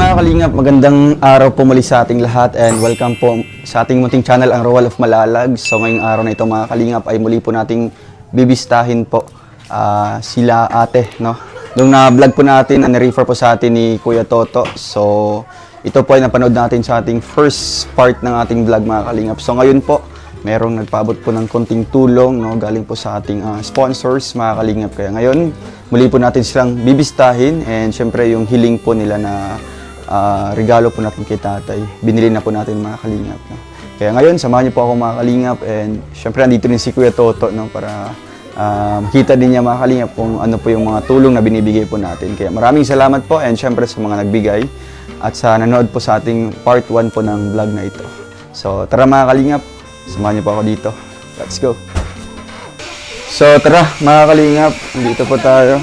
mga kalingap, magandang araw po muli sa ating lahat and welcome po sa ating munting channel, ang Roel of Malalag. So ngayong araw na ito mga kalingap ay muli po nating bibistahin po sila ate, no? Nung na-vlog po natin, na-refer po sa atin ni Kuya Toto. So ito po ay napanood natin sa ating first part ng ating vlog mga kalingap. So ngayon po, merong nagpaabot po ng konting tulong, no, galing po sa ating sponsors mga kalingap. Kaya ngayon, muli po natin silang bibistahin and syempre yung hiling po nila na regalo po natin kay tatay, binili na po natin mga kalingap. No? Kaya ngayon, samahan niyo po ako mga kalingap and syempre andito rin si Kuya Toto, no, para makita din niya mga kalingap kung ano po yung mga tulong na binibigay po natin. Kaya maraming salamat po and syempre sa mga nagbigay at sa nanood po sa ating part 1 po ng vlog na ito. So tara mga kalingap, samahan niyo po ako dito. Let's go! So tara mga kalingap, dito po tayo.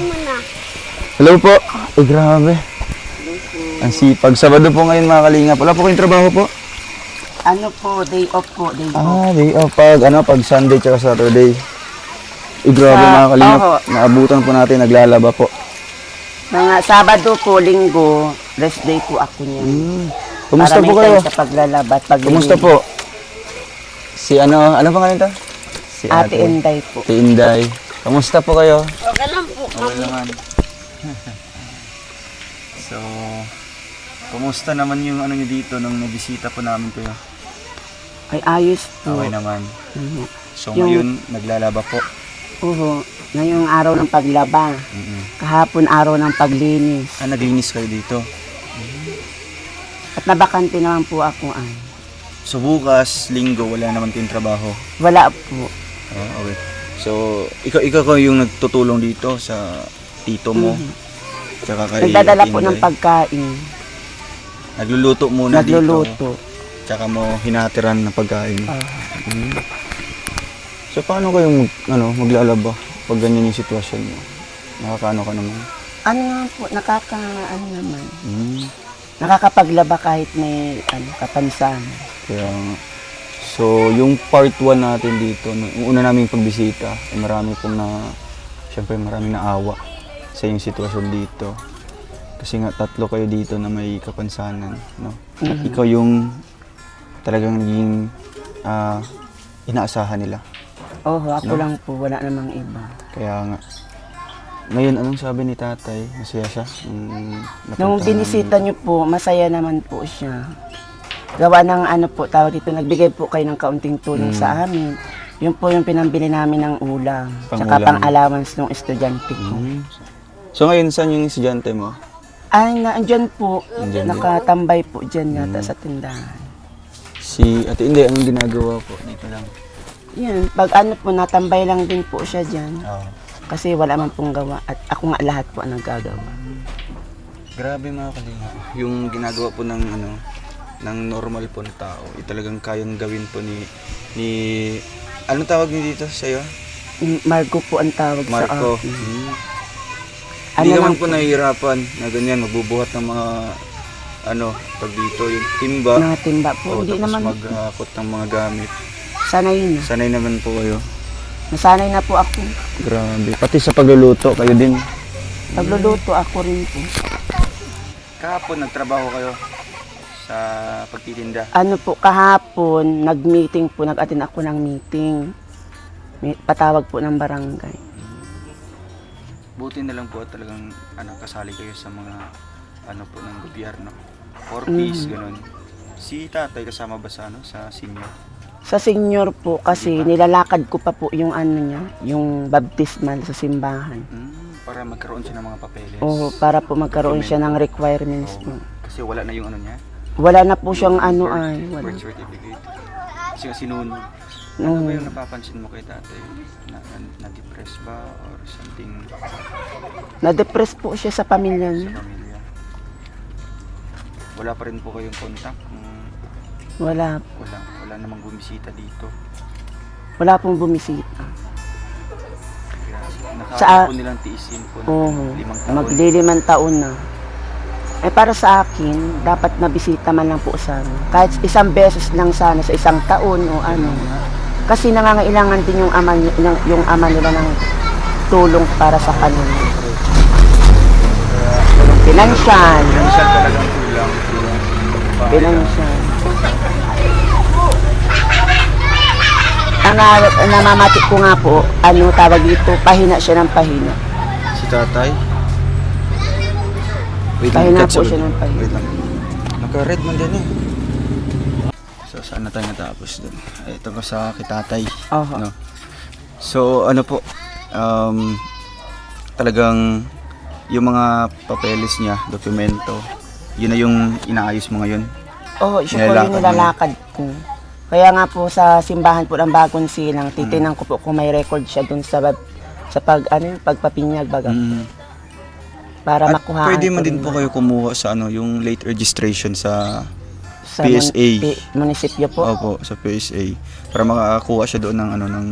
Hello po! Eh grabe! Ang sipag. Sabado po ngayon mga kalingap. Wala po kayong trabaho po? Ano po, day off po, day off. Day off. Pag Sunday tsaka Saturday. Eh grabe mga kalingap. Naabutan po natin, naglalaba po. Mga Sabado po, Linggo, rest day po ako niyan. Kumusta para po kayo? Sa paglalaba at paglilinis. Kumusta po? Si ano pangalan ito? Si Ate Inday po. Ate Inday. Kumusta po kayo? Okay lang po. Okay naman. So, kumusta naman yung ano nyo dito nung nabisita po namin kayo? Ay, ayos po. Okay naman. Mhm. So, ngayon, naglalaba po. Oo. Ngayong araw ng paglaba. Kahapon araw ng paglinis. Naglinis kayo dito. At nabakante naman po ako. So, bukas, linggo, wala naman kayong trabaho. Wala po. Okay. So, ikaw yung nagtutulong dito sa tito mo. Tsaka kay Nagdadala Ate po ng Inday. pagkain. Nagluluto muna Nagluluto. dito. Tsaka mo hinatiran ng pagkain. So, paano kayo maglalaba pag ganyan yung sitwasyon mo? Nakakaano ka naman? Ano nga po, naman. Nakakapaglaba kahit may kapansanan. Kaya, so, yung part 1 natin dito, yung una naming pagbisita, ay syempre maraming naawa sa yung sitwasyon dito. Kasi nga, 3 kayo dito na may kapansanan, no? At ikaw yung talagang naging inaasahan nila. Ako lang po, wala namang iba. Kaya nga, ngayon, anong sabi ni tatay? Masaya siya? Nung binisita niyo po, masaya naman po siya. Gawa ng tawag dito, nagbigay po kayo ng kaunting tulong sa amin. Yun po yung pinambili namin ng ulam. Tsaka Pang-ulam. pang-allowance ng estudyante ko. So ngayon, saan yung estudyante mo? Ay, andyan po. Andyan din. Nakatambay po dyan yata sa tindahan. Si Ate Inday, anong ginagawa po? Dito lang. Yan, pag po, natambay lang din po siya dyan. Kasi wala man pong gawa. At ako nga lahat po ang naggagawa. Grabe mga kalinga. Yung ginagawa po ng normal po na tao, talagang kayang gawin po ni anong tawag niyo dito sa iyo? Marco po ang tawag Marco. sa akin. Hindi naman po nahihirapan na ganyan, magbubuhat ng mga pag dito, yung timba. Mga timba po. Hindi Tapos naman. maghakot ng mga gamit. Sanay na. Sanay naman po kayo. Nasanay na po ako. Grabe. Pati sa pagluluto, kayo din. Pagluluto ako rin po. Kahapon, nagtrabaho kayo sa pagtitinda. Kahapon, nag-meeting po, nag-attend ako ng meeting. Patawag po ng barangay. Buti na lang po at talagang kasali kayo sa mga po ng gobyerno. 4 piece, ganun. Si tatay kasama ba sa senior? Sa senior po, kasi nilalakad ko pa po yung niya, yung baptismal sa simbahan. Para magkaroon siya ng mga papeles. Para po magkaroon siya ng requirements po. Kasi wala na yung niya? Wala na po siyang wala. Birth certificate. Kasi sinunod. Ano ba yung napapansin mo kay tatay? Na-depress ba or something? Na-depress po siya sa pamilya niya. Sa pamilya. Wala pa rin po kayong contact? Wala. Wala namang bumisita dito. Wala pong bumisita. Nakakaya po nilang tiisin po ng 5 taon. Magli-5 taon na. Para sa akin, dapat nabisita man lang po sana. Kahit isang beses lang sana sa isang taon o Kasi nangangailangan din yung ama nila ng tulong para sa kanila. Kaya Pinansyal. Minsan talagang kulang. Pinansyal. Ang namamatik ko nga po, ano tawag dito, pahina siya ng pahina. Si tatay. Wait Pahina cut po ulit. siya ng pahina. Wait lang. Naka-red man din eh. So, saan na tayo natapos dun? Ito ko sa kitatay. Oho. No? So, ano po, talagang yung mga papeles niya, dokumento, yun na yung inaayos mo ngayon. Oo, siya po yung Nilalakad mo. nilalakad ko. Kaya nga po sa simbahan po ng Bagong Silang, titinan ko po kung may record siya dun sa pagpapinyag baga. Para At makuhaan pwede ko man din rin po kayo kumuha sa yung late registration sa sa PSA. munisipyo po. Opo, sa PSA para makakuha siya doon ng ng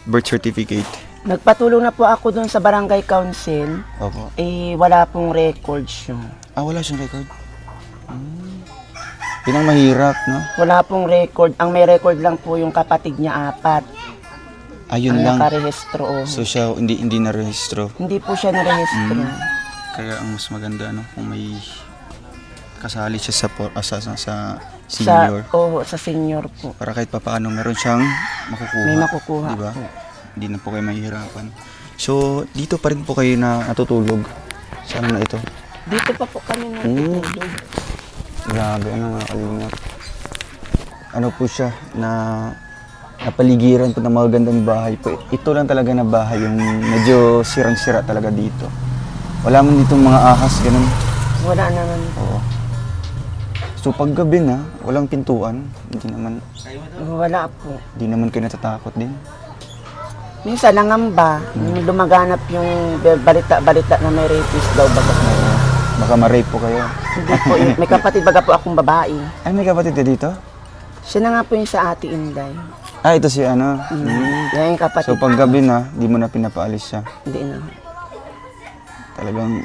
birth certificate. Nagpatulong na po ako dun sa barangay council. Opo. Wala pong record siya. Wala siyang record. Yun ang mahirap, no? Wala pong record. Ang may record lang po yung kapatid niya 4. Ayun Ang lang. nakarehistro. So siya hindi na rehistro. Hindi po siya narehistro. Kaya ang mas maganda kung may kasali siya sa Sa, senior. sa senior po. Para kahit papaano meron siyang makukuha. May makukuha Diba? po. Hindi na po kayo mahihirapan. So, dito pa rin po kayo na natutulog. Sana na ito. Dito pa po kami natutulog. Grabe, nga kalingap. Ano po siya, napaligiran po ng mga gandang bahay po. Ito lang talaga na bahay, yung medyo sirang-sira talaga dito. Wala man ditong mga ahas, ganun. Wala naman po. Oo. So, pag gabi na, walang pintuan, Wala po. hindi naman kayo natatakot din. Minsan nangamba, nung lumaganap yung balita na may rapist daw baga. Baka ma-rape po kayo. Hindi po, may kapatid baga po akong babae. Ay, may kapatid ka dito? Siya na nga po yung sa Ate Inday. Ito si Yan yung kapatid. So, pag gabi na, di mo na pinapaalis siya. Hindi na. Talagang,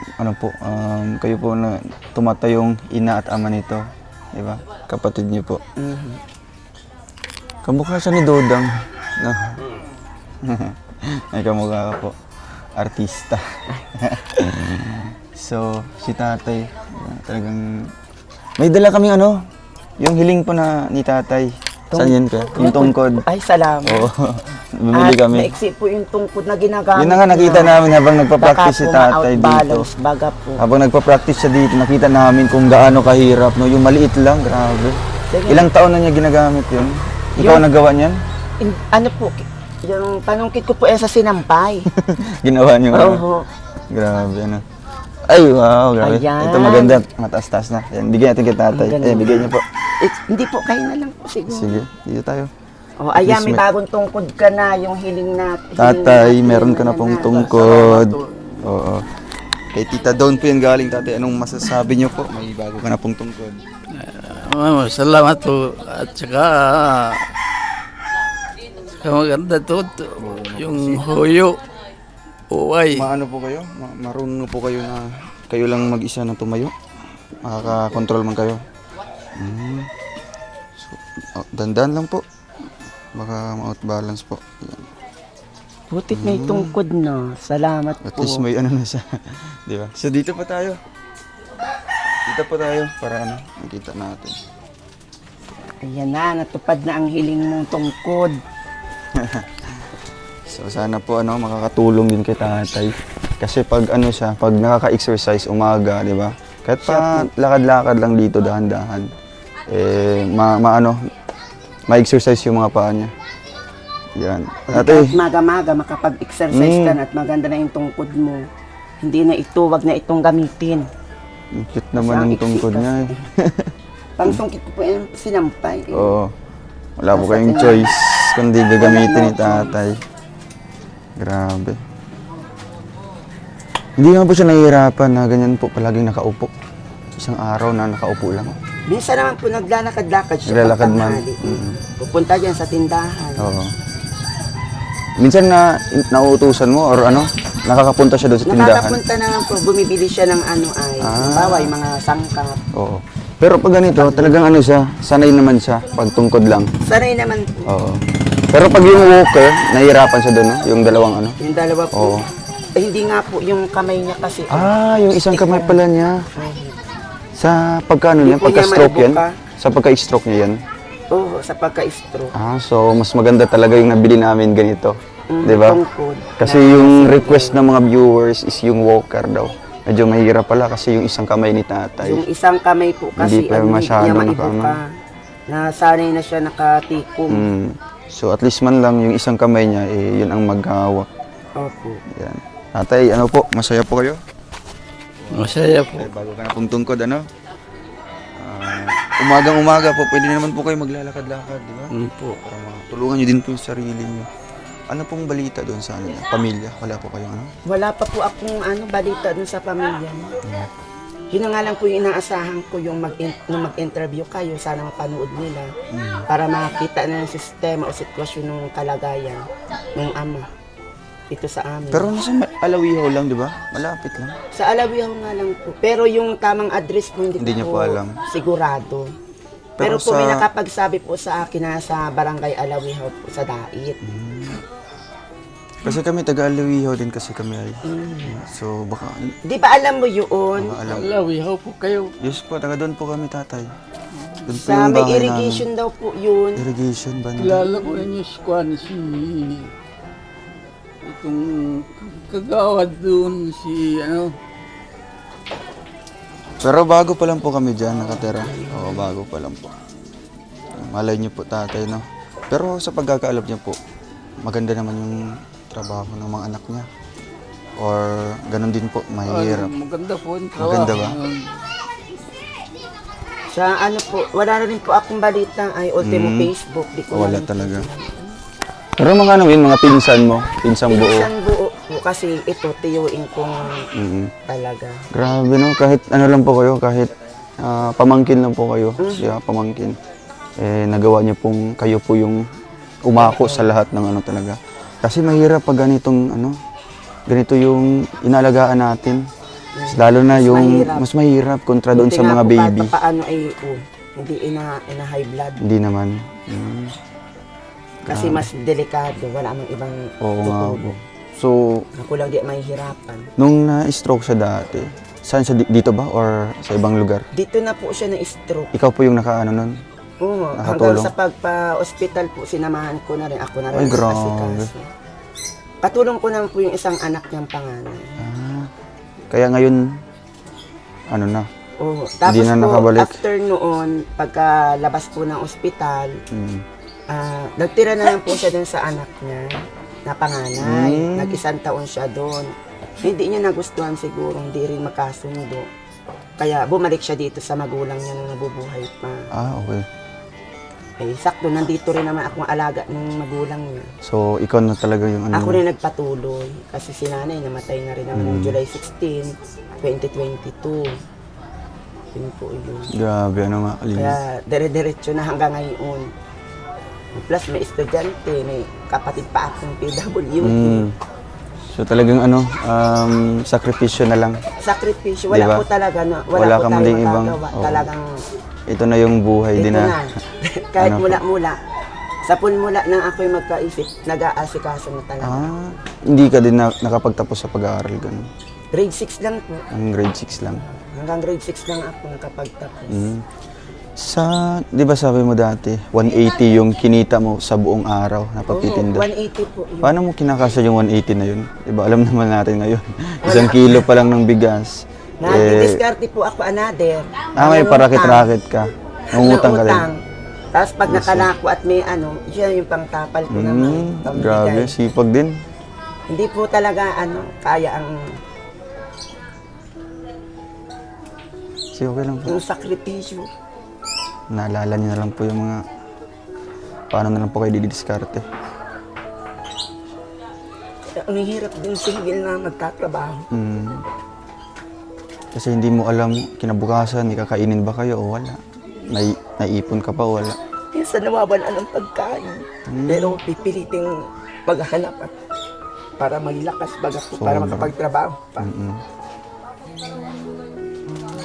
kayo po na tumatayong ina at ama nito. Di ba? Kapatid niyo po. Kamukha siya ni Dodang. No? Ay, kamukha ka po. Artista. So, si tatay, talagang... May dala kaming yung hiling po ni tatay. Saan yun ka? Yung tungkod. Ay, salamat. Oo. Bumili kami. Maiksi po yung tungkod na ginagamit. Yun na nga nakita namin habang nagpa-practice si Baka tatay dito. ma-outbalance, baga po. Habang nagpa-practice siya dito, nakita namin kung gaano kahirap. No? Yung maliit lang, grabe. Sige. Ilang taon na niya ginagamit yun? Ikaw nagawa niyan? Ano po, yung panungkit ko po sa sinampay. Ginawa niyo? Oo. Grabe, Ay, wow, grabe. Ayan. Ito maganda, mataas-taas na. Yan, bigyan natin kay tatay. Ang ganda. Ayan, bigyan niyo po. Hindi po, kayo na lang po siguro. Sige, dito tayo. Ayan, Please, may bagong tungkod ka na, yung hiling natin. Tatay, meron ka na pong tungkod. Oo. Kay Tita Dawn po yan galing, tatay. Anong masasabi niyo po? May bago ka na pong tungkod. Salamat po. At saka maganda to. Yung huyo. Uway. Maano po kayo? Marunong po kayo na kayo lang mag-isa na tumayo? Makaka-control man kayo? So, dandan lang po. Baka ma-outbalance po. Yan. Butit may tungkod na. Salamat At po. least may na siya. Di ba? So dito pa tayo. Dito po tayo para makita natin. Ayan na, natupad na ang hiling mong tungkod. So sana po makakatulong din kay tatay. Kasi pag pag nakaka-exercise umaga, di ba? Kahit pa lakad-lakad lang dito dahan-dahan. Ma-exercise yung mga paa niya. Yan. At maga-maga makapag-exercise ka na at maganda na yung tungkod mo. Hindi na ito, wag na itong gamitin. Ang cute naman ng tungkod niya. Pangtungkit ko po yung sinampay. Oo. Wala po kayong choice kundi gagamitin ni tatay. Grabe. Hindi naman po siya nahihirapan na ganyan po palaging nakaupo. Isang araw na nakaupo lang. Minsan naman po naglalakad-lakad siya. Naglalakad man. Pupunta dyan sa tindahan. Oo. Minsan nauutusan mo or nakakapunta siya doon sa tindahan. Nakakapunta naman po, bumibili siya ng halimbawa yung mga sangkap. Oo. Pero pag ganito, talagang siya, sanay naman siya pag tungkod lang. Sanay naman po. Oo. Pero pag yung walker, nahihirapan siya doon, yung dalawang Yung dalawa po. Oo. hindi nga po yung kamay niya kasi. Ah, yung isang kamay pala niya. Ay, Sa pagkano niya? Hindi po niya Pagka-stroke yan? maibuka. Sa pagka-stroke niya yan? oo, sa pagka-stroke. Ah, so mas maganda talaga yung nabili namin ganito. Di ba? Tungkod. Kasi Na- yung request ng mga viewers is yung walker daw. Medyo mahirap pala kasi yung isang kamay ni tatay. Yung isang kamay po kasi Hindi pa hindi masyado niya maibuka. nakaano. Nasanay na siya nakatikom. Mm. So at least man lang yung isang kamay niya, yun ang maghahawak. Opo. Yan. Tatay, ano po? Masaya po kayo? Masaya po. Bago ka na pong tungkod, ano? Umagang-umaga po, pwede naman po kayo maglalakad-lakad, di ba? Po. Para tulungan nyo din po yung sarili nyo. Ano pong balita doon sa ano, pamilya? Wala po kayong ano? Wala pa po akong balita dun sa pamilya niya. Yun na nga lang po yung inaasahan ko yung nung mag-interview kayo, sana mapanood nila para makita na yung sistema o sitwasyon ng kalagayan ng ama dito sa amin. Pero nasa Alawiho lang, di ba? Malapit lang. Sa Alawiaw nga lang po. Pero yung tamang address po hindi Hindi niyo po po alam. sigurado. Pero Pero, po may sa- nakapagsabi po sa akin na sa barangay Alawiaw po sa Dait. Kasi kami taga-Alawiho din kasi kami ay. So baka, Di ba alam mo yun? baka alam. Alawihaw po kayo. Yes po, taga doon po kami tatay. Doon po Sa yung may bahay irrigation daw po yun. namin. Irrigation ba? Kilala ko na niyo si Kwan, si... Itong kagawad doon, si ano... Pero bago pa lang po kami dyan nakatira. Oo, bago pa lang po. Malay niyo po tatay, no? Pero sa pagkakaalam niya po, maganda naman yung trabaho ng mga anak niya. Or ganun din po, mahirap. Maganda po yung trabaho. Maganda ba? Sa ano po, wala na rin po akong balita ay ultimo Facebook. Di ko Wala alam. talaga. Pero mga ano yun, mga pinsan mo, pinsang buo. Pinsan buo po kasi ito tiyuin kong Mhm. talaga. Grabe no, kahit ano lang po kayo, kahit pamangkin lang po kayo, siya pamangkin. Nagawa niyo pong, kayo po yung umako sa lahat ng ano talaga. Kasi mahirap pag ganitong ano, ganito yung inalagaan natin. Lalo na yung mahirap. mas mahirap kontra doon Buti sa nga mga po baby. kahit paano ay hindi ina high blood. Hindi naman. Mm. Kasi mas delikado, wala namang ibang Oo nga po. tutulong. So, Ako lang di mahihirapan. nung na-stroke siya dati, saan siya dito ba or sa ibang lugar? Dito na po siya na-stroke. Ikaw po yung nakaano nun? Oo, hanggang Nakatulong? sa pagpa-hospital po, sinamahan ko na rin. Ako na Ay, rin grabe. asikaso. Katulong ko lang po yung isang anak niyang panganay. Kaya ngayon, ano na? Oo. Tapos Hindi na po, nakabalik. after noon, pagkalabas po ng ospital, Mm. nagtira na lang po siya dun sa anak niya na panganay. Mm. Nag-isang taon siya doon. Hindi niya nagustuhan siguro, hindi rin makasundo. Kaya bumalik siya dito sa magulang niya nung nabubuhay pa. Okay. Sakto, nandito rin naman akong alaga ng magulang niya. So, ikaw na talaga yung ano. Ako rin nagpatuloy kasi si nanay namatay na rin naman noong July 16, 2022. Yun po yun. Grabe, ano nga, kalinga. Kaya dire-diretso na hanggang ngayon. Plus may estudyante, may kapatid pa akong PWD. Mm. So, talagang ano, sakripisyo na lang. Sakripisyo, wala Diba? po talaga, no? Wala wala ka po man tayong ding ibang- magagawa. oo. Talagang Ito na yung buhay ito din na. na. Kahit Ano po? mula-mula. Sa punmula nang ako'y magkaisip, nag-aasikaso na talaga. Hindi ka din nakapagtapos sa pag-aaral, ganun. Grade 6 lang po. Ang grade 6 lang. Hanggang grade 6 lang ako nakapagtapos. Mm. Sa, di ba sabi mo dati, 180 yung kinita mo sa buong araw na Oo, pagtitinda. 180 po yun. Paano mo kinakasya yung 180 na yun? Di ba alam naman natin ngayon. 1 kilo pa lang ng bigas. Nag-discarte po ako another. May parakit-rakit ka. Nangungutang ka din. Nangungutang. Tapos pag nakalako at may siya yung pangtapal ko naman. Grabe, Pambigay. sipag din. Hindi po talaga kaya ang Sige, okay lang po. yung sakripisyo. Naalala niyo na lang po yung mga paano na lang po kayo didiskarte. Ang hirap din single na magtatrabaho. Mm. Kasi hindi mo alam kinabukasan, ikakainin ba kayo o wala. Naipon ka pa o wala. Minsan nawawala ng pagkain. Pero pipiliting maghanap at para maglakas baga po, para Sobra. makapagtrabaho pa.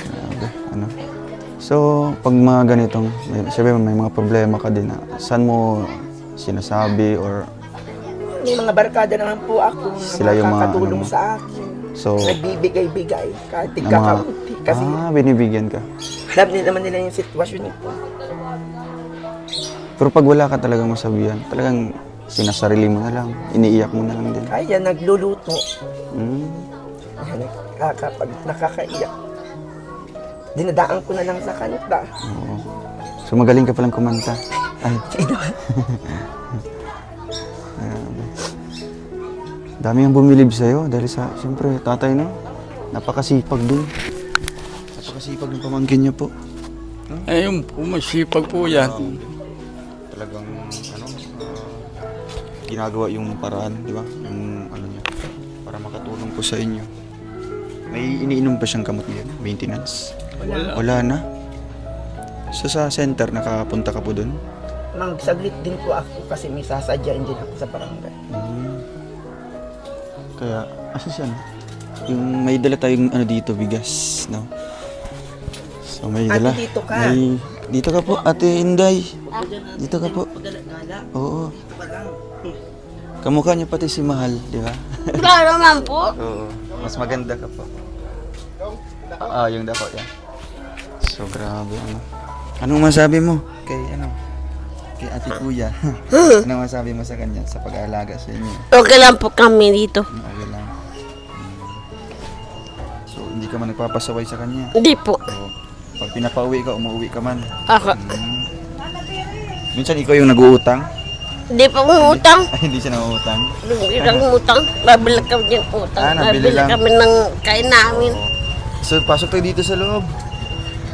Grabe, ano. So, pag mga ganitong, siyempre may mga problema ka din na saan mo sinasabi or may mga barkada naman po ako na Sila yung mga, makakatulong ano mo? sa akin. So, Nagbibigay-bigay kahit ng mga, kakaunti. Kasi binibigyan ka. alam nila naman nila yung sitwasyon nito. Pero pag wala ka talagang masabihan, talagang sinasarili mo na lang, iniiyak mo na lang din. Kaya nagluluto. Mm. Kapag nakakaiyak, dinadaan ko na lang sa kanta. Oo. So magaling ka palang kumanta. Ay. Grabe. Dami ang bumilib sa'yo dahil sa, siyempre, tatay, no? Napakasipag din. Napakasipag ng pamangkin niya po. Ayun po, masipag po yan. Talagang, ginagawa yung paraan, di ba? Yung, niya, para makatulong po sa inyo. May iniinom pa siyang gamot yan? Maintenance? Wala na? So sa center, nakapunta ka po doon? Magsaglit din po ako kasi may sasadyain din ako sa barangay. Kaya, asa siya, no? Yung may dala tayong dito, bigas, no? So may Ate, dala. dito ka. Dito ka po, Ate Inday. Dito ka po. Oo. Kamukha niya pati si Mahal, di ba? Claro naman po. Oo. Mas maganda ka po. Yung dako yan. So grabe, Anong masabi mo kay kay Ate Kuya? Anong masabi mo sa kanya sa pag-aalaga sa inyo? Okay lang po kami dito. Okay lang. So hindi ka man nagpapasaway sa kanya? Hindi po. Oo. Pag pinapauwi ka, umuwi ka man. Ako. Minsan ikaw yung nag-uutang? Hindi po umutang. Ay, hindi siya nang-uutang. Hindi lang umutang. Babili kami ng utang. Nabili Babili lang. kami ng kain namin. So pasok tayo dito sa loob.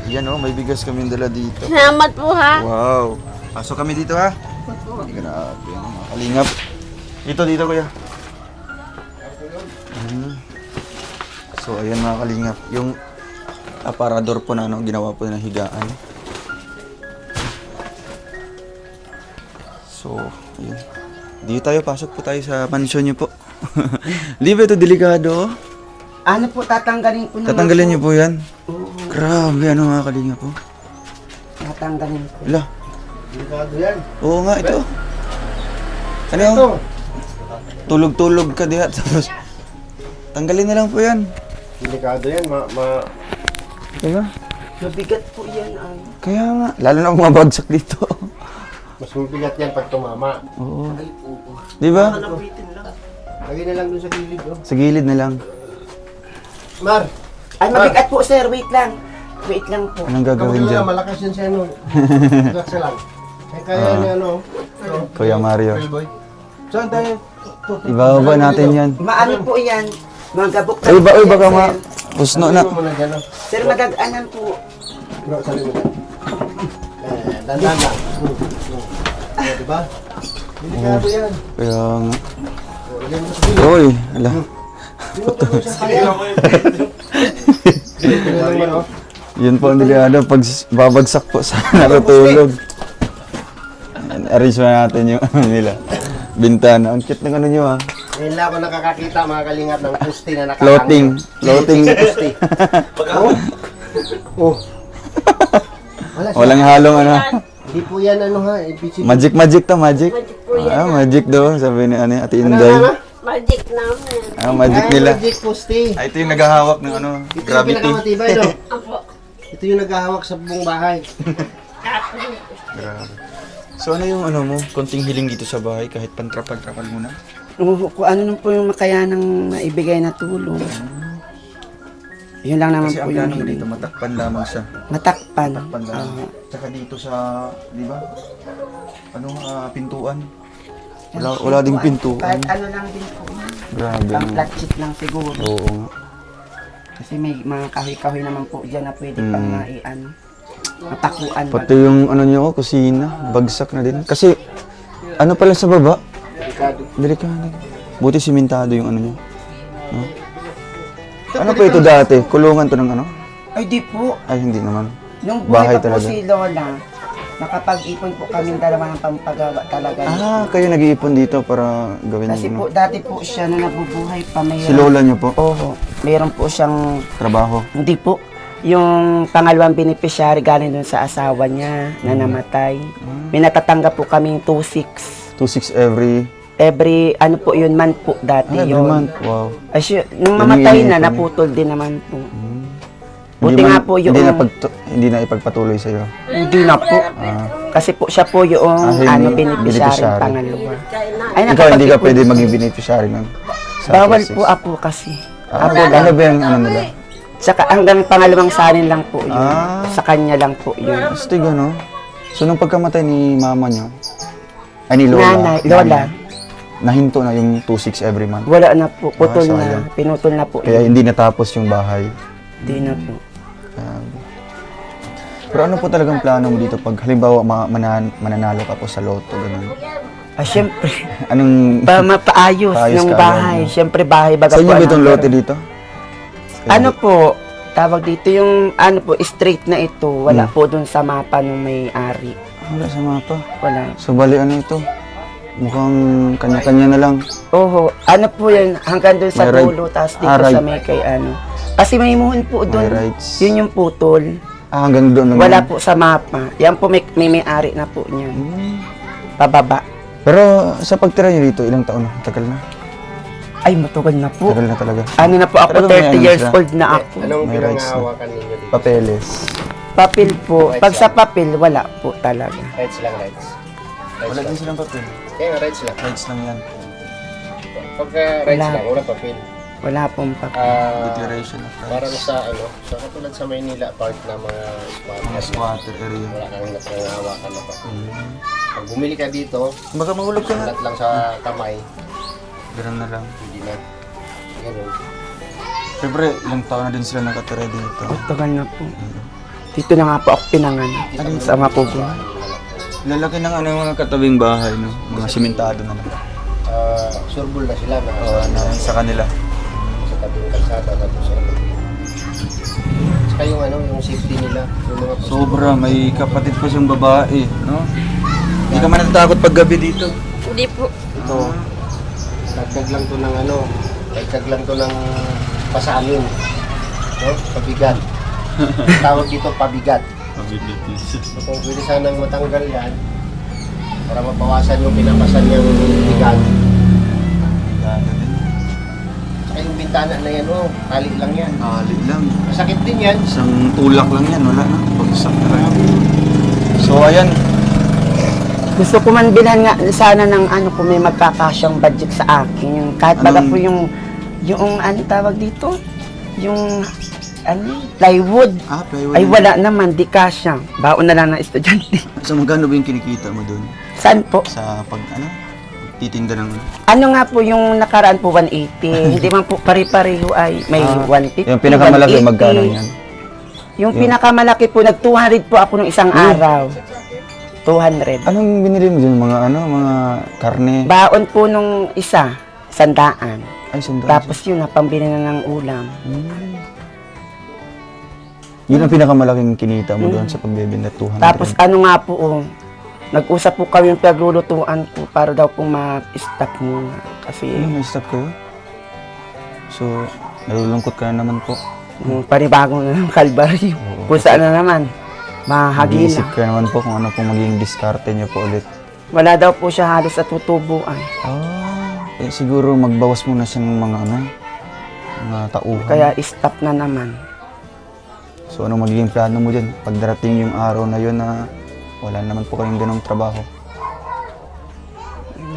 Yan may bigas kami dala dito. Salamat po ha. Wow. Pasok kami dito ha. Grabe, mga kalingap. Dito kuya. So ayan mga kalingap. Yung aparador po na ginawa po ng higaan. So, ayun. Dito tayo, pasok po tayo sa mansyon niyo po. Di ba ito delikado? Ano po, tatanggalin ko naman Tatanggalin niyo po yan. Oo, Grabe, mga kalingap po. tatanggalin ko. Wala. Delikado yan. Oo nga, ito. Ano yun? Tulog-tulog ka diha. Tapos, tanggalin na lang po yan. Delikado yan. Diba? Mabigat po yan. Kaya nga. Lalo na kung mabagsak dito. Mas mabigat yan pag tumama. Oo. Diba? Nabitin lang. Lagay na lang doon sa gilid. Oh. Sa gilid na lang. Mar! Ay, mabigat po, sir. Wait lang. Wait lang po. Anong gagawin Kamuli dyan? lang, malakas yan siya. Relax lang. Kaya ni Kuya Mario. Boy. Saan tayo? Ibababa natin yan. Maano po yan? Mga gabok Ay, po yan, baka sir. pusno na. Muna dyan. Sir, madaganan po. Bro, sa limutan. Dandan lang. Diba? Delikado yan. Kaya nga. Lagay mo sa gilid. Uy, ala. Tinutulong siya kaya. Yun po ang delikado pag babagsak po sa natutulog. Arrange na natin yung nila. Bintana. Ang cute ng nyo Ngayon lang ako nakakakita mga kalingap ng pusti na nakahangin. Floating. Floating. Pusti. Oh. Wala siya. Walang halong Hindi po yan Magic to, magic. Magic daw. Sabi ni Ate Inday. Magic namin. Magic nila. Magic pusti. Ito yung naghahawak ng Ito yung gravity. pinakamatibay, no? Apo. Ito yung naghahawak sa buong bahay. Grabe. So ano yung mo, konting hiling dito sa bahay kahit pantrapal-trapal muna? Kung ano nung po yung makayanang maibigay na tulong. Yun lang naman Kasi po ang yung plano ko hiling. dito, matakpan lamang siya. Matakpan. Matakpan lamang. Tsaka dito sa, di ba? Pintuan. Wala ding pintuan. Kahit ano lang din po. Grabe. Ang flat sheet lang siguro. Oo nga. Kasi may mga kahoy-kahoy naman po dyan na pwede pang matakuan. Pati yung niyo, kusina, bagsak na din. Kasi, pala sa baba? Delikado. Buti simentado yung niyo. No? Ano pa ito dati? Kulungan to ng Ay di po. Ay, hindi naman. Nung Bahay buhay pa po talaga. si Lola, nakapag-ipon po kami dalawa ng pampagawa talaga. Kayo nag-iipon dito para gawin Kasi yung po, dati po siya nung nabubuhay pa, Si lola niyo po? Oo. Mayroon po siyang, Trabaho? hindi po, yung pangalawang beneficiary galing dun sa asawa niya na namatay. May natatanggap po kaming 2,600. 2,600 every Every, ano po yun, month po dati Every yun. month, wow. Nung mamatay na, Nanghihingi ka naputol din naman po. Hindi Buti nga man- po yung... Hindi na ipagpatuloy sa'yo. Hindi na po. Kasi po siya po yung beneficiary beneficiary. pangalawa. Ay, Ikaw, hindi ka nakapag-ipon pwede po. maging beneficiary nun. Sa Bawal P6. po apo kasi. Ah, Apo ano lang. ba yung ano nila? Saka hanggang pangalawang salin lang po yun. Ah. Sa kanya lang po yun. Astig ano? So, nung pagkamatay ni mama niyo, ay ni Lola, Nanay, Lola, nahinto na yung 2,600 every month. wala na po. Putol Ah, na. sayang. Pinutol na po. Kaya hindi natapos yung bahay. Hindi na po. Pero ano po talagang plano mo dito pag halimbawa mananalo ka po sa loto, ganun? Siyempre. Anong... Mapaayos Paayos ng ka bahay. agad, no? Siyempre bahay baga Sa inyo po. ba itong loto dito? Ano po, tawag dito yung ano po, straight na ito. Wala po dun sa mapa ng may-ari. Wala sa mapa. Wala. So, bali ano ito? Mukhang kanya-kanya na lang. Oho, ano po yan, hanggang dun sa May right. dulo, tapos dito Ah, right. sa may kay ano. Kasi may muhon po May dun. rights. Yun yung putol. Ah, hanggang doon lang. Wala yan. po sa mapa. Yan po may-ari na po niyan. Pababa. Pero sa pagtira niyo dito, ilang taon na? Tagal na. Ay, matagal na po. Tagal na talaga. Ano na po ako, Talagang may 30 ano years siya. old na ako. Anong May rights na. pinangahawakan ninyo dito? Papeles. Papel po. Pag sa papel, wala po talaga. Rights lang, rights. Wala din silang papel. Kaya nga, rights lang. Rights lang yan. Pagka rights Wala. lang, wala papel. Wala pong papel. Declaration of Parang rights. sa ano, sa katulad sa Maynila, part ng mga squatters. Squatter area. Wala kang nangahawakan na papel. Pag bumili ka dito, Baka mahulog ka na. sulat lang sa kamay, Ganun na lang. hindi na. Ganun. Siyempre, ilang taon na din sila nakatira dito. Tagal na po. Dito na nga po ako pinanganak. Sa Mapugo. Lalaki ng ano yung mga katabing bahay, no? Mga simentado na lang. Surbol na sila na Oo, na sa kanila. sa tabing kalsada tapos ano. Saka yung ano, yung safety nila, yung mga Sobra, may kapatid pa siyang babae, no? Hindi ka man natatakot pag gabi dito. Hindi po. ito. Dagdag lang to ng ano, dagdag lang to ng pasamin. No? Pabigat. Tawag dito pabigat. So, kung pwede sanang matanggal yan, para mabawasan yung pinapasan niyang bigat. Saka yung bintana na yan, oh, tali lang yan. Kali lang. Masakit din yan. Isang tulak lang yan, wala na. Pagsak na lang. So, ayan. Gusto ko man bilhan nga sana ng ano kung may magkakasyang budget sa akin. Yung, kahit baga Anong- po yung ano tawag dito? Yung ano, plywood. Plywood. Ay wala naman, di kasya. Baon na lang ng estudyante. So, magkano ba yung kinikita mo doon? Saan po? Sa titinda ng... Ano nga po yung nakaraan po 180. Hindi man po pare-pareho ay may 150. Yung pinakamalaki, 180. magkano yan? Yung pinakamalaki po, nag 200 po ako nung isang araw. 200. Anong binili mo dyan? Mga mga karne? Baon po nung isa, 100. Ay, sandaan. Tapos yun, napambili na ng ulam. Yun ang pinakamalaking kinita mo doon sa pagbebenta, 200. Tapos ano nga po, nag-usap po kami yung paglulutuan ko para daw po ma-stop muna. Kasi May stop kayo? So, nalulungkot ka na naman po. panibagong na ng kalbaryo. Kung saan na naman, mahagi Nag-iisip na. ka naman po kung ano pong magiging diskarte niyo po ulit. Wala daw po siya halos sa tutubuan. Siguro magbawas muna siya ng mga mga tauhan. Kaya stop na naman. So, ano magiging plano mo dyan? Pag darating yung araw na yun na wala naman po kayong ganong trabaho,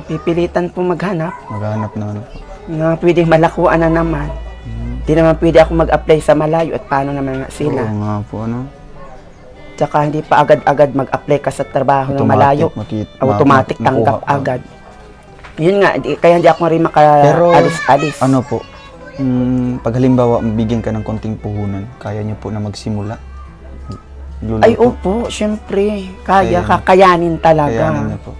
Pipilitan po maghanap maghanap naman po. na pwedeng malakuan na naman. Di naman pwede ako mag-apply sa malayo at paano naman nga sila. Oo nga po, ano? Tsaka hindi pa agad-agad mag-apply ka sa trabaho ng malayo. Automatic tanggap makuha. agad. Yun nga, kaya hindi ako rin Pero, maka-alis-alis. Ano po, pag halimbawa bigyan ka ng konting puhunan, kaya niyo po na magsimula? Luluto? Ay, opo, syempre. Kaya- Kakayanin talaga. Kayanin niyo po.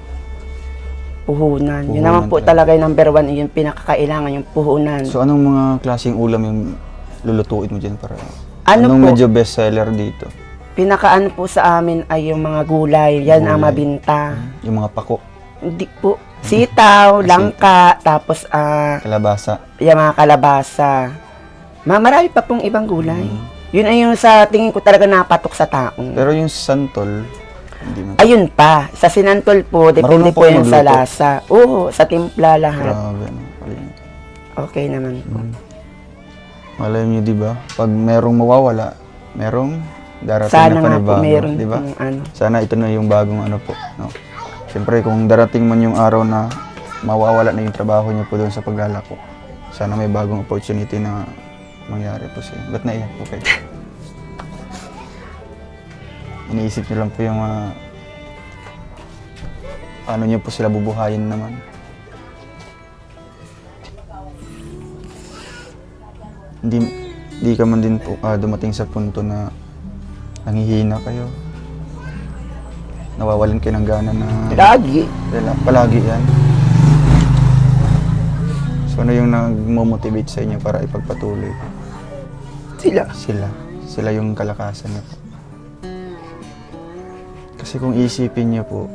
Puhunan. Yun Puhunan naman po talaga. talaga yung number one, yung pinakakailangan, yung puhunan. So, anong mga klaseng ulam yung lulutuin mo dyan para? Ano anong po? medyo best seller dito? Pinakaano po sa amin ay yung mga gulay. Yan ang Gulay. mabinta. Yung mga pako, Hindi po. Sitaw, langka, tapos kalabasa. yung mga kalabasa. Marami pa pong ibang gulay. Mm. Yun ay yung sa tingin ko talaga napatok sa tao. Pero yung santol, Hindi man. Ayun pa, sa sinantol po, depende Marunong po po kayo yan sa magluto? lasa. Oo, sa timpla lahat. Grabe, ano, kalingap. Okay naman po. Malay niyo, di ba? Pag merong mawawala, merong darating Sana na nga po panibago, meron di ba? pong ano. Sana ito na yung bagong ano po, no? Siyempre, kung darating man yung araw na mawawala na yung trabaho niyo po doon sa paglalako, sana may bagong opportunity na mangyari po sa inyo. Ba't naiyak po kayo? Iniisip niyo lang po yung paano niyo po sila bubuhayin naman. Hindi ka man din po dumating sa punto na nanghihina kayo. Nawawalan kayo ng gana na Lagi. palagi yan. So ano yung nagmo-motivate sa inyo para ipagpatuloy? Sila. Sila yung kalakasan niyo po. Kasi kung isipin niyo po,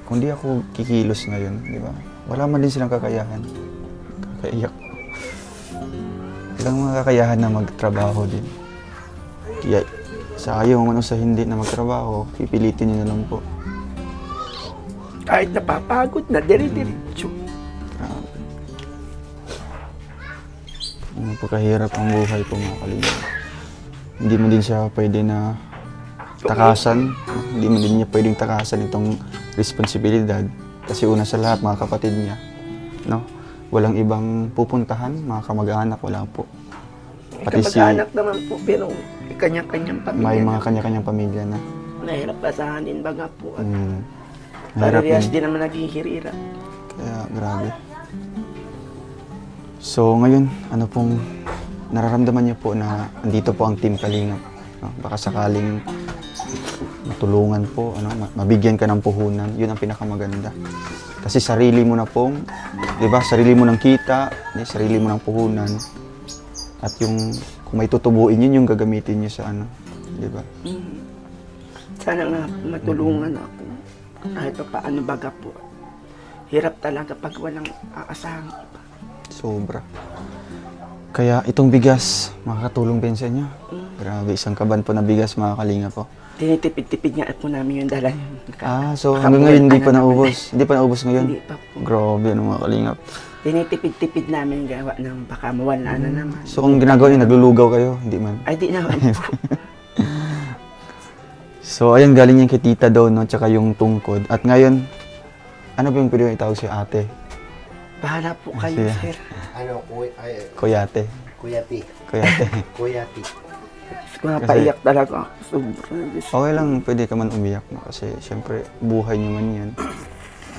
kung di ako kikilos ngayon, di ba? Wala man din silang kakayahan. Kakaiyak. Walang mga kakayahan na magtrabaho din. Kaya sa ayaw man o sa hindi na magtrabaho, pipilitin niyo na lang po. Kahit napapagod na, dire-diretso. Grabe. Ano po kahirap ang buhay po mga kalingap. Hindi mo din siya pwede na takasan. Hindi mo din niya pwedeng takasan itong responsibilidad. Kasi una sa lahat, mga kapatid niya. No? Walang ibang pupuntahan, mga kamag-anak, wala po. Pati si Kamag-anak naman po, pero kanya-kanyang pamilya. may mga na. kanya-kanyang pamilya na. Nahirap pasahanin baga po. At Mahirap parehas yun. din naman naghihirira. Kaya grabe. So ngayon, ano pong nararamdaman niyo po na andito po ang Team Kalingap? No? Baka sakaling matulungan po, mabigyan ka ng puhunan, yun ang pinakamaganda. Kasi sarili mo na pong, di ba, sarili mo ng kita, sarili mo ng puhunan. At yung, kung may tutubuin yun, yung gagamitin niyo sa ano, di ba? Sana nga matulungan ako. Kahit pa paano baga po. Hirap talaga pag walang aasahang iba. Sobra. Kaya itong bigas, makakatulong din sa inyo. Grabe, isang kaban po na bigas, mga kalinga po. Tinitipid-tipid nga po namin yung dala yung So hanggang ngayon hindi pa naman. naubos? Hindi pa naubos ngayon? Hindi pa po. Grabe, ano mga kalingap. Tinitipid-tipid namin gawa ng baka mawala na naman. So kung ginagawa niyo, naglulugaw kayo? Hindi man. Ay di naman po. So ayun, galing yan kay tita daw, no? Tsaka yung tungkod. At ngayon, ano ba yung pwede yung itawag si ate? Bahala po kayo, Siya. sir. Ano, Kuyate. kuyati. Kuyate. Kuyati. Kung napaiyak talaga ako. Sobrang Okay lang, pwede ka man umiyak, no? Kasi syempre, buhay niyo man yan.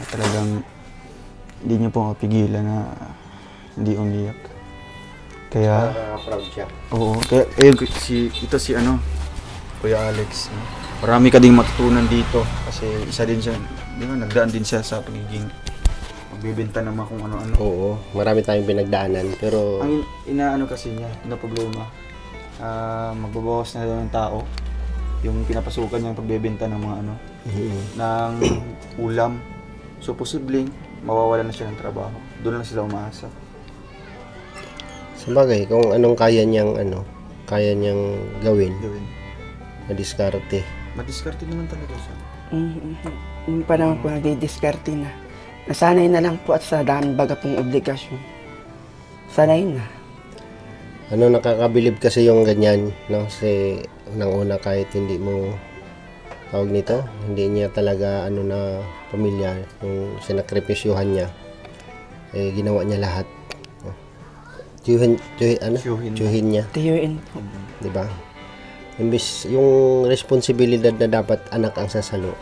Talagang, hindi niyo po mapigilan na hindi umiyak. Kaya, Proud siya. oo. Kaya, ito si ano, Kuya Alex. No? Marami ka ding matutunan dito. Kasi isa din siya, di ba, nagdaan din siya sa pagiging magbibenta naman kung ano-ano. Oo, marami tayong pinagdaanan. Pero Ang inaano kasi niya, na problema, magbabawas na daw ng tao. Yung pinapasukan niya pagbebenta ng mga ano, ng ulam. So posibleng mawawala na siya ng trabaho. Doon lang sila umaasa. sabagay, kung anong kaya niyang gawin, Gawin. na diskarte. Madiskarte naman talaga siya. Yung pa naman po nagdidiskarte na. Nasanay na lang po at sa dami baga pong obligasyon. Sanay na. Ano, nakakabilib kasi yung ganyan, no? Kasi unang-una kahit hindi mo tawag nito, hindi niya talaga na pamilya, yung sinakripisyuhan niya, ginawa niya lahat. Oh. Tiyuhin niya, Tiyuin po. di ba? Imbis yung responsibilidad na dapat anak ang sasalo,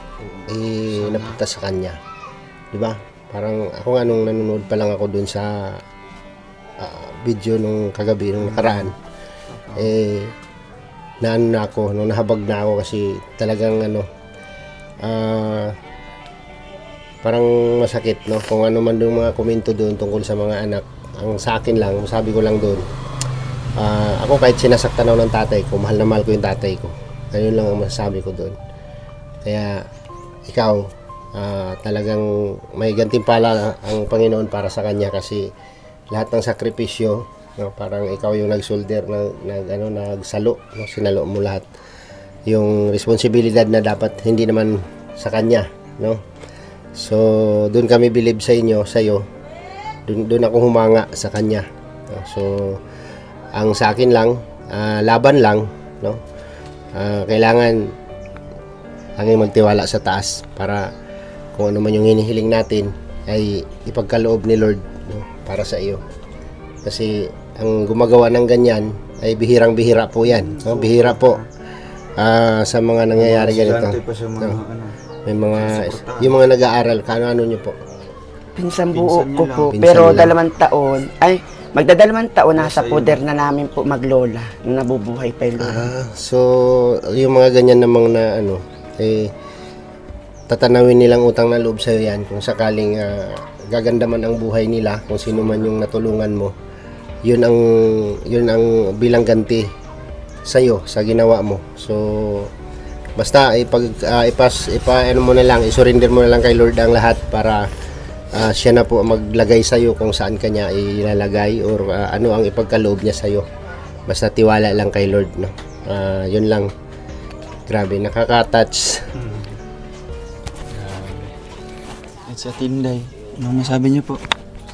napunta sa kanya. Di ba? Parang ako nga nung nanonood pa lang ako dun sa video nung kagabi, nung nakaraan, nahabag na ako kasi talagang parang masakit, no? Kung ano man yung mga komento doon tungkol sa mga anak, ang sa akin lang, sabi ko lang doon, ako kahit sinasaktan ako ng tatay ko, mahal na mahal ko yung tatay ko. Ayun lang ang masasabi ko doon. Kaya ikaw, talagang may gantimpala ang Panginoon para sa kanya kasi lahat ng sakripisyo, no, parang ikaw yung nag-shoulder, nagsalo, no, sinalo mo lahat yung responsibilidad na dapat hindi naman sa Kanya, no? So, doon kami believe sa inyo, sa'yo. Doon ako humanga sa Kanya. No? So, ang sa akin lang, laban lang, no? Kailangan laging magtiwala sa taas para kung ano man yung hinihiling natin ay ipagkaloob ni Lord, no? Para sa iyo. Kasi ang gumagawa ng ganyan ay bihirang-bihira po yan. No? Bihira po sa mga nangyayari ganito. Pa sa mga, No. ano, May mga, yung mga nag-aaral, ano nyo po? Pinsan buo Pinsan ko niyo po. lang. Pero Pinsan niyo lang. 2 taon, magdadalawang taon nasa Nasa iyo. poder na namin po maglola nung nabubuhay pa yung lola. So, yung mga ganyan namang na ano, tatanawin nilang utang na loob sa'yo yan kung sakaling gaganda man ang buhay nila, kung sino man yung natulungan mo, yun ang bilang ganti sa'yo, sa ginawa mo. So, basta ano mo na lang, isurrender mo na lang kay Lord ang lahat para siya na po maglagay sa'yo kung saan kanya ilalagay or ano ang ipagkaloob niya sa'yo. Basta tiwala lang kay Lord, no? Yun lang. Grabe, nakaka-touch. At sa Tinday, ano masabi niyo po?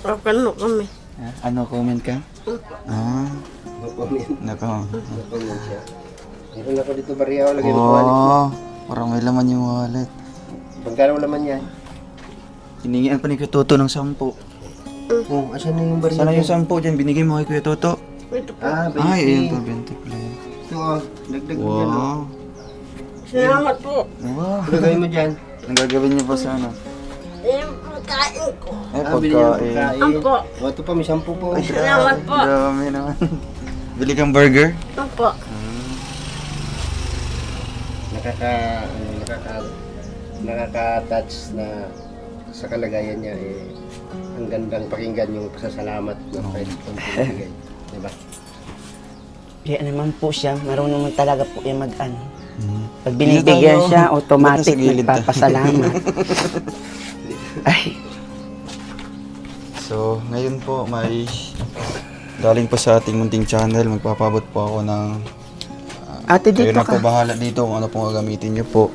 Ano kami? Ano, comment ka? Nako. Meron ako dito bariya, lagay mo wallet. Oh, parang may laman yung wallet. Pagkano laman yan? Hiningian pa ni Kuya Toto ng 10. Oh, asan na yung bariya? Sana yung 10 dyan, binigay mo kay Kuya Toto. Ito po. Ay, ayun pa, 20 pala yun. Ito oh, dagdag mo dyan. Oh. Wow. Salamat po. Wow. Lagay mo dyan. Ang gagawin niyo po sa ano? Yung pagkain ko. Ay, Bili ng pagkain. pagkain. Opo. Oh, ito pa, may 10 po. Salamat po. Dami naman. Bili kang burger? Opo. Nakaka-touch na sa kalagayan niya ang gandang pakinggan yung pasasalamat na kahit kung pinibigay. Diba? Kaya naman po siya, marunong naman talaga po yung mag-ano. Pag Dito binibigyan tayo. siya, Ba't automatic nasa gilid ka? nagpapasalamat. Ay, So, ngayon po may galing po sa ating munting channel. Magpapabot po ako ng ate kayo dito na po ka. bahala dito kung ano pong gagamitin niyo po.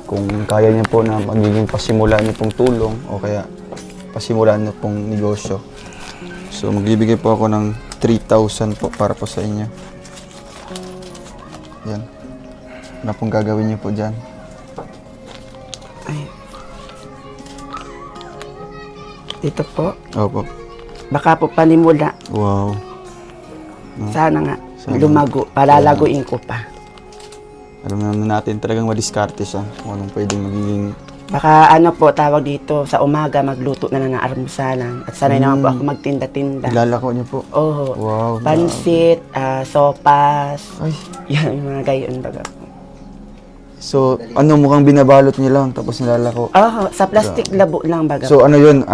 Kung kaya niyo po na magiging pasimula niyo pong tulong o kaya pasimulan niyo pong negosyo. So, magbibigay po ako ng 3,000 po para po sa inyo. Yan. Ano pong gagawin niyo po dyan? Ay. Dito po. Opo. Baka po panimula. Wow. Sana nga. Sana. Lumago. Palalaguin ko pa. Alam naman natin talagang madiskarte siya kung anong pwedeng magiging. Baka ano po, tawag dito, sa umaga magluto na ng almusalan. At sanay naman po ako magtinda-tinda. Ilalako niyo po. Oo. Wow. Pansit, sopas. Ay. Yan, yung mga gayon baga po. So, ano mukhang binabalot niyo lang tapos nilalako. Oo, sa plastic labo lang baga. So, ano yun?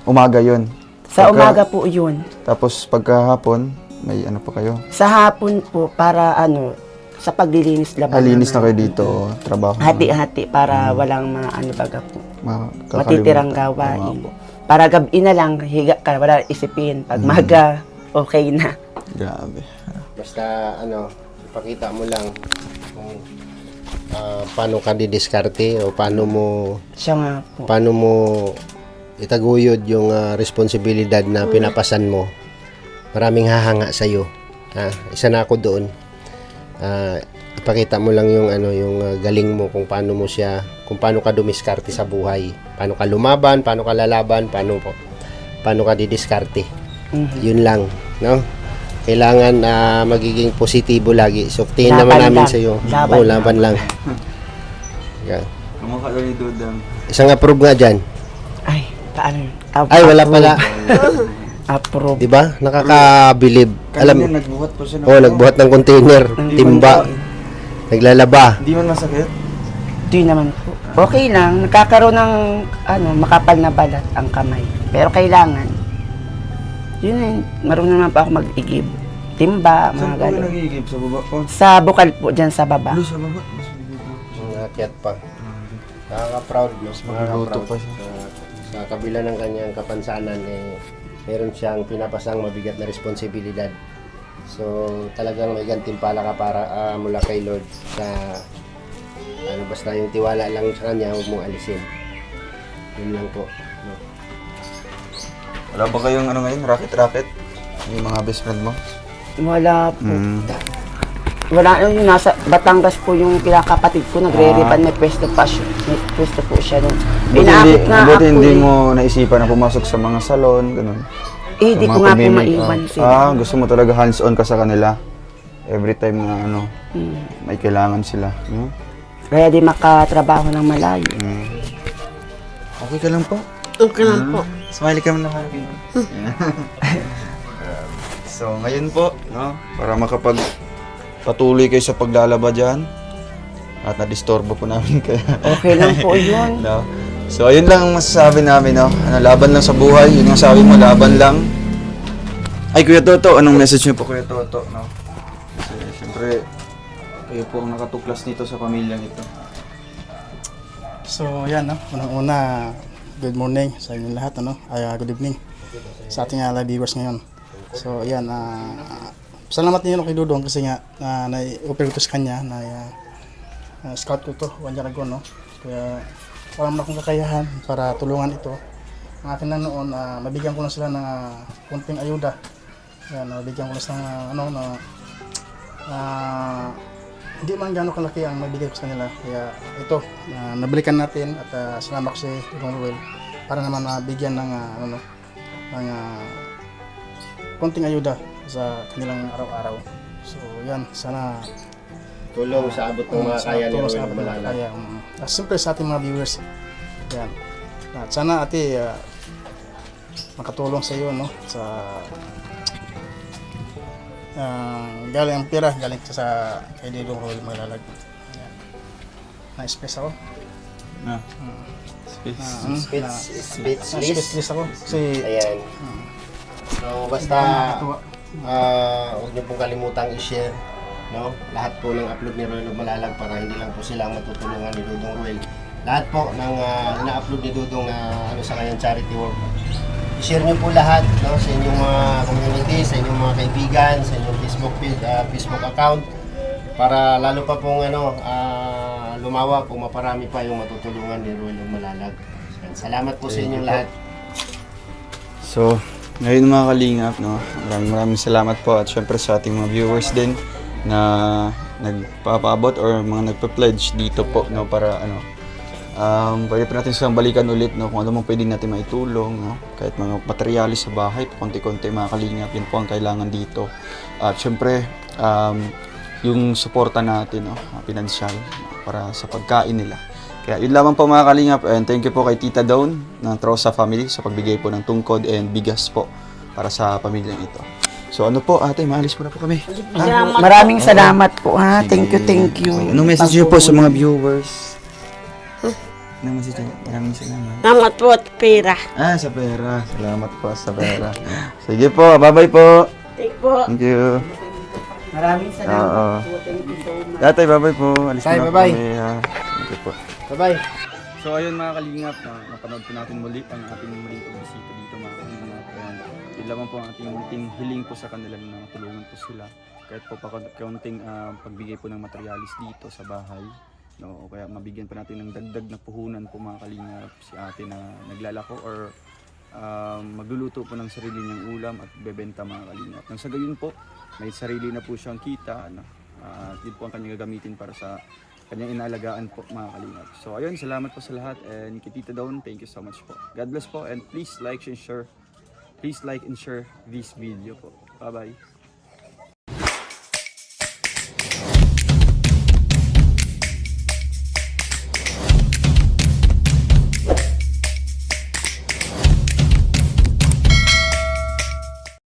Umaga yun. sa pagka- umaga po yun. Tapos pagkahapon, may ano pa kayo? Sa hapon po, para ano, sa paglilinis laban. Alinis na naman. kayo dito, trabaho. Hati-hati para walang mga ano baga po. Kakalimutan. Matitirang Oo nga gawain. po. Para gabi na lang, higa ka, wala isipin. Pag maga, okay na. Grabe. Basta ano, ipakita mo lang kung paano ka didiskarte o paano Siya nga po. mo itaguyod yung responsibilidad na pinapasan mo. Maraming hahanga sa iyo. Isa na ako doon. Ipakita mo lang yung ano, yung galing mo kung paano ka dumiskarte sa buhay. Paano ka lumaban, paano ka lalaban, paano ka didiskarte. Yun lang, no? Kailangan magiging positibo lagi. So, tingin naman Laban namin lang. sa iyo. Laban Laban lang. Yeah. Kumaka daw ni Dudang. Isang approve nga dyan. Ay, paano yun? Ay, wala pala. Approve. Di ba? Nakakabilib. Kanina Alam, nagbuhat po siya ng nagbuhat ng container, timba, naglalaba. Hindi man masakit. Di naman po. Okay lang, nagkakaroon ng ano, makapal na balat ang kamay. Pero kailangan, yun yun, marunong naman pa ako mag-igib. Timba, Saan mga po kayo gano'n. nagigib? Sa baba po? Sa bukal po, dyan sa baba. Ano sa baba? Nangakyat pa. Nakaka-proud, no? Magluluto pa siya. Sa kabila ng kanyang kapansanan, meron siyang pinapasang mabigat na responsibilidad. So, talagang may gantimpala ka para mula kay Lord sa Ano, basta yung tiwala lang sa kanya, huwag mong alisin. Yun lang po. No? Wala ba kayong ano ngayon, racket? Yung mga best friend mo? Wala po. Mm. Wala yung nasa Batangas po yung kinakapatid ko, nagre-reban, may pwesto pa siya. May pwesto po siya doon. Buti hindi mo naisipan na pumasok sa mga salon, ganun. Hindi Sa ko mga nga po pamimig- maiwan sila. gusto mo talaga hands-on ka sa kanila. Every time na ano, Mm. may kailangan sila. No? Kaya di makatrabaho ng malayo. Okay ka lang po? Okay lang po. Smiley ka man lang. So, ngayon po, no, para patuloy kayo sa paglalaba dyan, at na-disturbo po namin kayo. Okay lang po yun. No? So, ayun lang ang masasabi namin, no? Ano, laban lang sa buhay. Yun ang sabi mo, laban lang. Ay, Kuya Toto, anong message niyo po, Kuya Toto, no? Kasi, siyempre, kayo po ang nakatuklas dito sa pamilyang ito. So, yan, no? Unang-una, good morning sa inyong lahat, ano? Good evening sa ating live viewers ngayon. So, yan, salamat niyo kay Dudong kasi nga, na-offer ko sa kanya na scout ko to, 1 year ago, no? Kaya, wala naman akong kakayahan para tulungan ito. Ang akin lang noon, mabigyan ko na sila ng kunting ayuda. Yan, mabigyan ko na sila ng, hindi man gano'ng kalaki ang mabigay ko sa kanila. Kaya ito, nabalikan natin at salamat ko si Dudong Ruel para naman bigyan ng konting ayuda sa kanilang araw-araw. So yan, sana Tulong sa abot ng mga kaya ni tulong sa Roel ating mga Malalag. kaya. Siyempre sa ating mga viewers. Yan. At sana ate makatulong sa iyo, no, sa galing ang pera galing sa kay Dudong Ruel Malalag. Yan. Na-stress ako. Speechless. Ako kasi Ayan. So, basta huwag niyo pong kalimutang i-share, no? Lahat po ng upload ni Roel Malalag para hindi lang po sila matutulungan ni Dudong Ruel. Lahat po ng ina-upload ni Dudong na sa kanyang charity work. I-share niyo po lahat, no, sa inyong mga community, sa inyong mga kaibigan, sa inyong Facebook account para lalo pa pong lumawak o maparami pa yung matutulungan ni Roel Malalag. Salamat po sa inyong lahat. So, ngayon mga kalingap, no, maraming salamat po at syempre sa ating mga viewers din na nagpapaabot or mga nagpa-pledge dito po, no, para pwede pa natin silang balikan ulit, no, kung ano mang pwede natin maitulong, no, kahit mga materialis sa bahay, konti-konti mga kalingap, yun po ang kailangan dito. At syempre, yung suporta natin, no, pinansyal, no, para sa pagkain nila. Kaya yun lamang po mga kalingap, and thank you po kay Tita Dawn ng Trosa Family sa pagbigay po ng tungkod and bigas po para sa pamilyang ito. So ano po ate, maalis po na po kami. Maraming salamat po ha. Thank you. Anong message niyo po sa mga viewers? Anong message niyo? Maraming salamat. Salamat po at pera. Sa pera. Salamat po sa pera. Sige po, bye-bye po. Take po. Thank you. Maraming salamat po. Thank you so much. Ate, bye-bye po. Alis Bye, na po bye-bye. kami, ha. Thank you po. Bye-bye. So ayun mga kalingap, napanood po natin muli ang ating muling pagbisita dito mga kalingap. And yun lamang po ang ating hiling po sa kanila na matulungan po sila. Kahit po kaunting pagbigay po ng materialis dito sa bahay. No, o kaya mabigyan pa natin ng dagdag na puhunan po mga kalingap si ate na naglalako or magluluto po ng sarili niyang ulam at bebenta mga kalingap. Nang sa gayon po, may sarili na po siyang kita. Yun po ang kanyang gagamitin para sa kanyang inalagaan po mga kalingap. So ayun, salamat po sa lahat and kay Tita Dawn, thank you so much po. God bless po and please like and share this video po. Bye bye.